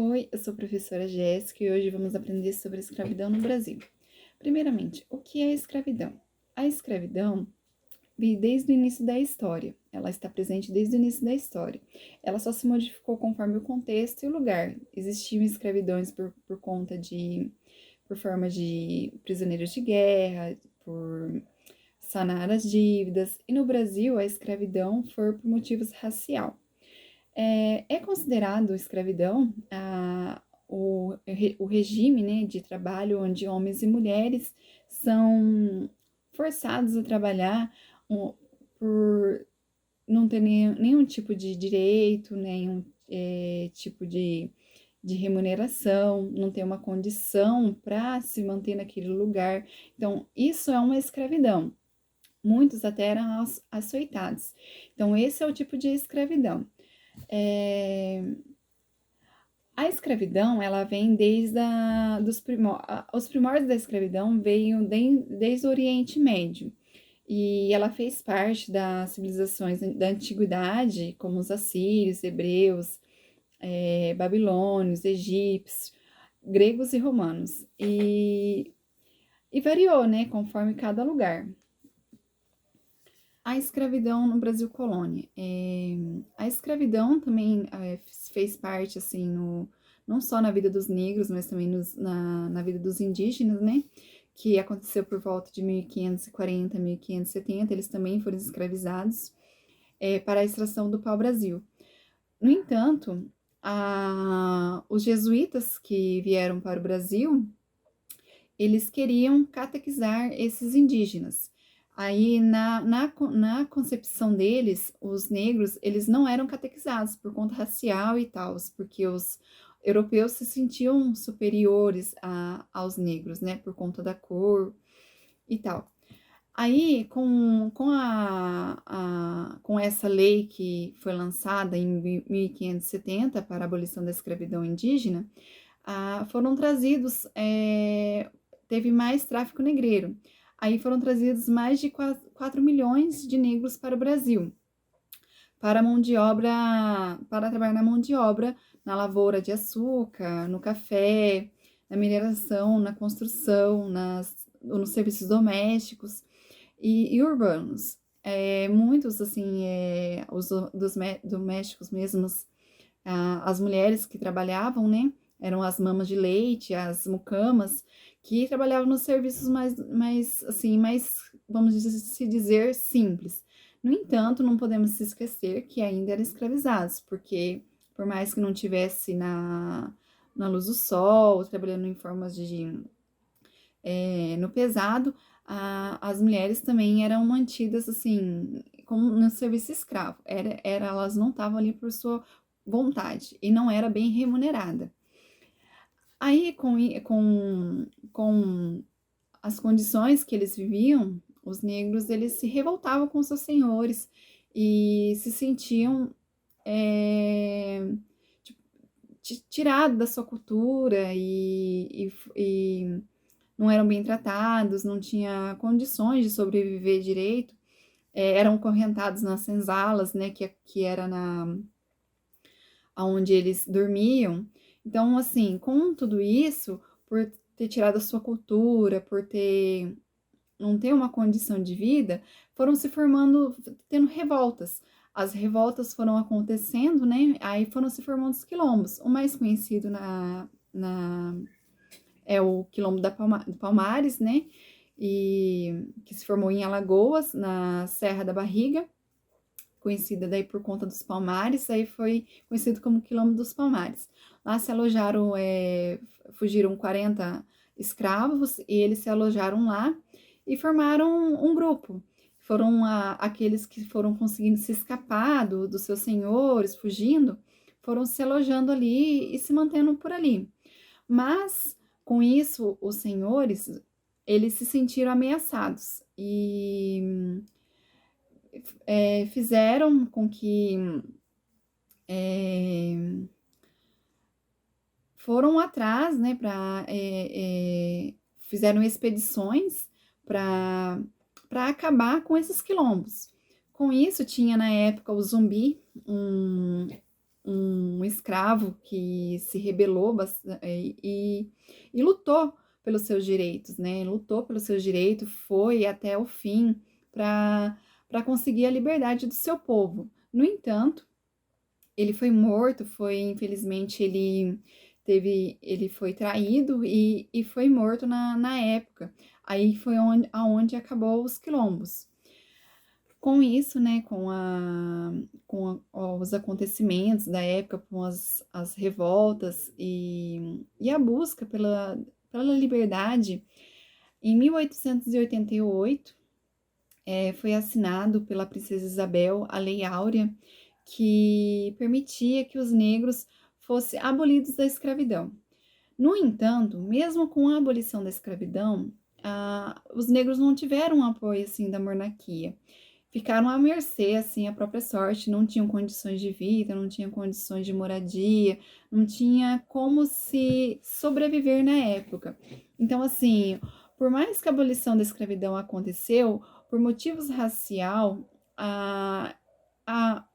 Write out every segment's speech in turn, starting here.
Oi, eu sou a professora Jéssica e hoje vamos aprender sobre a escravidão no Brasil. Primeiramente, o que é a escravidão? A escravidão veio desde o início da história. Ela está presente desde o início da história. Ela só se modificou conforme o contexto e o lugar. Existiam escravidões por forma de prisioneiros de guerra, por sanar as dívidas. E no Brasil, a escravidão foi por motivos racial. É considerado escravidão o regime, né, de trabalho onde homens e mulheres são forçados a trabalhar por não ter nenhum tipo de direito, nenhum tipo de remuneração, não ter uma condição para se manter naquele lugar. Então, isso é uma escravidão. Muitos até eram açoitados. Então, esse é o tipo de escravidão. É, a escravidão, ela vem os primórdios da escravidão veio desde o Oriente Médio. E ela fez parte das civilizações da antiguidade, como os assírios, hebreus, babilônios, egípcios, gregos e romanos. E variou, né, conforme cada lugar. A escravidão no Brasil colônia. A escravidão também fez parte, assim, não só na vida dos negros, mas também na vida dos indígenas, né? Que aconteceu por volta de 1540, 1570, eles também foram escravizados para a extração do pau-brasil. No entanto, os jesuítas que vieram para o Brasil, eles queriam catequizar esses indígenas. Aí, na concepção deles, os negros, eles não eram catequizados por conta racial e tal, porque os europeus se sentiam superiores aos negros, né, por conta da cor e tal. Aí, com essa lei que foi lançada em 1570 para a abolição da escravidão indígena, foram trazidos, teve mais tráfico negreiro. Aí foram trazidos mais de 4 milhões de negros para o Brasil, para trabalhar na mão de obra, na lavoura de açúcar, no café, na mineração, na construção, nos serviços domésticos e urbanos. Muitos, assim, dos domésticos mesmos, as mulheres que trabalhavam, né, eram as mamas de leite, as mucamas, que trabalhavam nos serviços mais, vamos se dizer, simples. No entanto, não podemos se esquecer que ainda eram escravizados, porque por mais que não tivesse na luz do sol, trabalhando em formas no pesado, as mulheres também eram mantidas assim, como no serviço escravo. Elas não estavam ali por sua vontade e não era bem remunerada. Aí, com as condições que eles viviam, os negros eles se revoltavam com seus senhores e se sentiam tipo, tirados da sua cultura e não eram bem tratados, não tinha condições de sobreviver direito, eram correntados nas senzalas, né, que era onde eles dormiam. Então, assim, com tudo isso, por ter tirado a sua cultura, não ter uma condição de vida, foram se formando, tendo revoltas. As revoltas foram acontecendo, né? Aí foram se formando os quilombos. O mais conhecido é o quilombo do Palmares, né? E que se formou em Alagoas, na Serra da Barriga, conhecida daí por conta dos Palmares, aí foi conhecido como Quilombo dos Palmares. Lá se alojaram, fugiram 40 escravos e eles se alojaram lá e formaram um grupo. Foram aqueles que foram conseguindo se escapar dos seus senhores, fugindo, foram se alojando ali e se mantendo por ali. Mas, com isso, os senhores, eles se sentiram ameaçados e fizeram com que foram atrás, né, fizeram expedições para acabar com esses quilombos. Com isso, tinha na época o Zumbi, um um escravo que se rebelou e lutou pelos seus direitos, né? Lutou pelos seus direitos, foi até o fim para conseguir a liberdade do seu povo. No entanto, ele foi morto, infelizmente, ele foi traído e foi morto na época. Aí foi aonde acabou os quilombos. Com isso, né, os acontecimentos da época, com as revoltas e a busca pela liberdade, em 1888, foi assinado pela Princesa Isabel a Lei Áurea, que permitia que os negros fossem abolidos da escravidão. No entanto, mesmo com a abolição da escravidão, os negros não tiveram um apoio assim da monarquia. Ficaram à mercê, assim, à própria sorte, não tinham condições de vida, não tinham condições de moradia, não tinha como se sobreviver na época. Então, assim, por mais que a abolição da escravidão aconteceu, por motivos racial,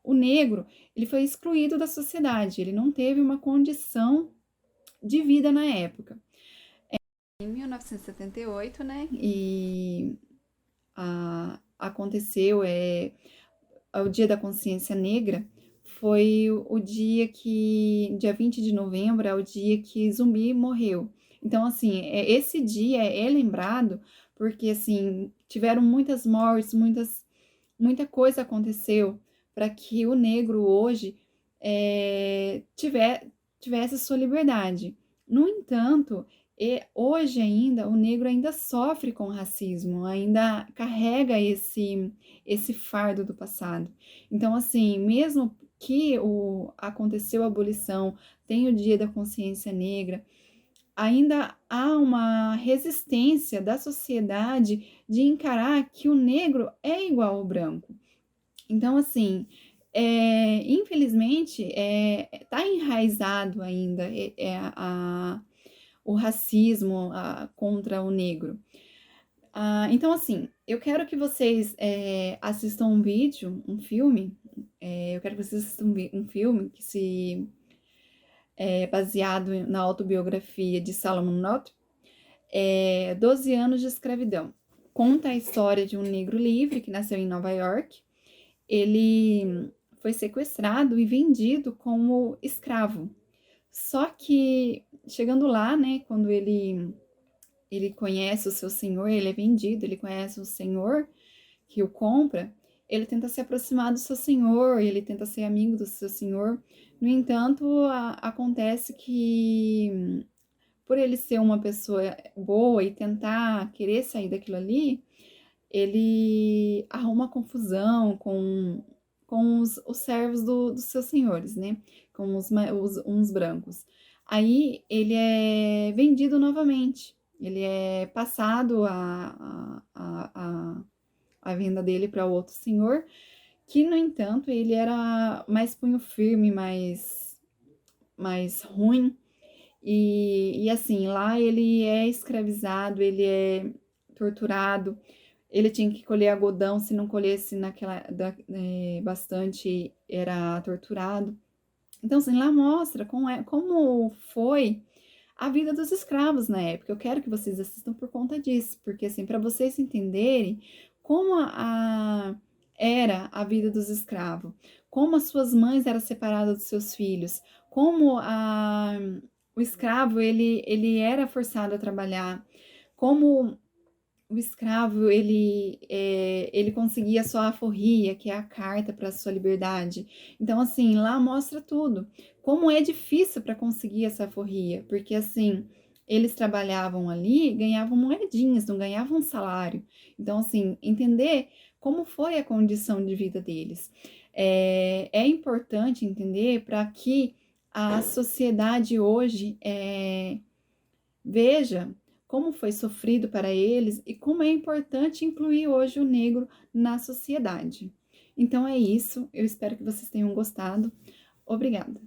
o negro, ele foi excluído da sociedade, ele não teve uma condição de vida na época. Em 1978, né, aconteceu o Dia da Consciência Negra, foi o dia dia 20 de novembro, é o dia que Zumbi morreu. Então, assim, esse dia é lembrado porque, assim, tiveram muitas mortes, muita coisa aconteceu para que o negro hoje tivesse sua liberdade. No entanto, hoje ainda o negro ainda sofre com racismo, ainda carrega esse fardo do passado. Então, assim, mesmo que aconteceu a abolição, tem o Dia da Consciência Negra, ainda há uma resistência da sociedade de encarar que o negro é igual ao branco. Então, assim, infelizmente, está enraizado ainda o racismo contra o negro. Então, assim, eu quero que vocês assistam um vídeo, um filme, eu quero que vocês assistam um filme que é baseado na autobiografia de Solomon North, 12 anos de escravidão. Conta a história de um negro livre que nasceu em Nova York. Ele foi sequestrado e vendido como escravo. Só que, chegando lá, né, quando ele conhece o seu senhor, ele é vendido, ele conhece o senhor que o compra, ele tenta se aproximar do seu senhor, ele tenta ser amigo do seu senhor. No entanto, acontece que, por ele ser uma pessoa boa e tentar querer sair daquilo ali, ele arruma confusão com os servos dos seus senhores, né? Com uns brancos. Aí ele é vendido novamente. Ele é passado a venda dele para outro senhor, que, no entanto, ele era mais punho firme, mais ruim. E assim, lá ele é escravizado, ele é torturado, ele tinha que colher algodão, se não colhesse bastante, era torturado. Então, assim, lá mostra como foi a vida dos escravos na época. Eu quero que vocês assistam por conta disso, porque, assim, para vocês entenderem como era a vida dos escravos, como as suas mães eram separadas dos seus filhos, como o escravo, ele era forçado a trabalhar, como o escravo, ele conseguia sua alforria, que é a carta para sua liberdade. Então, assim, lá mostra tudo. Como é difícil para conseguir essa alforria, porque, assim, eles trabalhavam ali, ganhavam moedinhas, não ganhavam um salário. Então, assim, entender como foi a condição de vida deles. É importante entender para que a sociedade hoje veja como foi sofrido para eles e como é importante incluir hoje o negro na sociedade. Então é isso, eu espero que vocês tenham gostado. Obrigada.